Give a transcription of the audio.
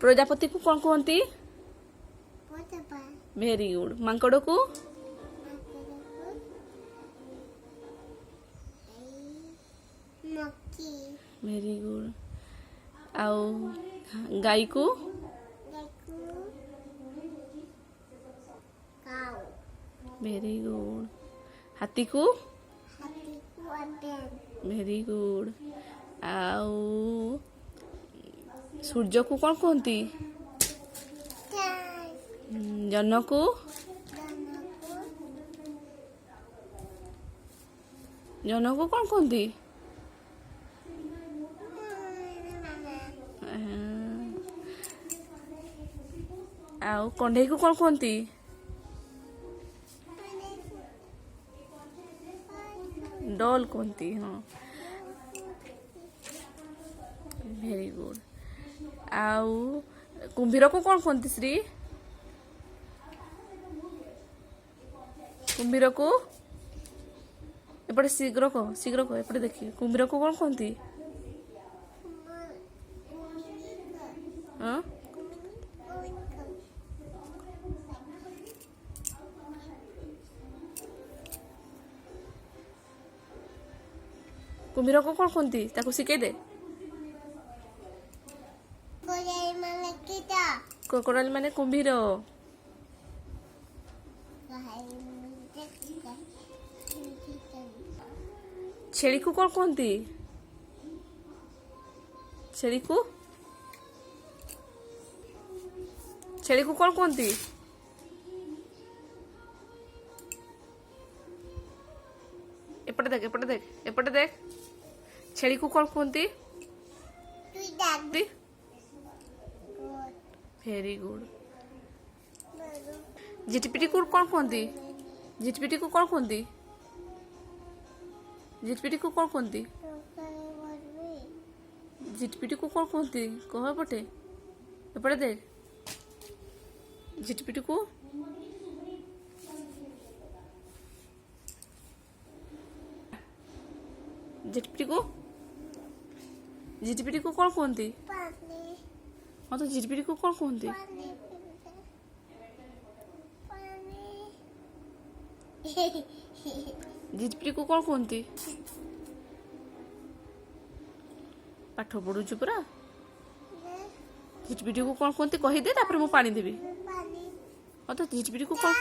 प्रजापति को कौन कहती? Very good. मांकड़ को? Very good. आउ गाय को? Very good. हाथी को? Very good. आउ सूर्य को कौन कहती? जन को? जन को कौन कहती? आउ कंढे को कौन कहती? डॉल कहती। हाँ, वेरी गुड। आउ कुंभीर को कौन कहती श्री? कुंभीर को एपटे शीघ्र कह एपटे देखिए। कुंभीर को कौन कहती? हाँ, कुंभीर को कौन कहती? ताको शिखे दे। क्रोकोडाइल माने कुंभीर। छेली को कौन कहती? छेली को कौन कहती? एपटे देख एपटे देख एपटे देख। छेली को कौन कहती? Very good. झिटपिटी को कौन कहती? झिटपिटी को कौन कहती? झिटपिटी को कौन कहती? झिटपिटी को कौन कहती? कह एपटे एपटे देख। झिटपिटी को झिटपिटी को कौन कहती? हाँ, तो झिटपिटी को कौन कहती? झिटपिटी को कौन कहती? पाठ पढ़ुଛୁ पुरा। झिटपिटी को कौन कहती कही दे, तापर मु पानी देबी। हाँ, तो झिटपिटी को कौन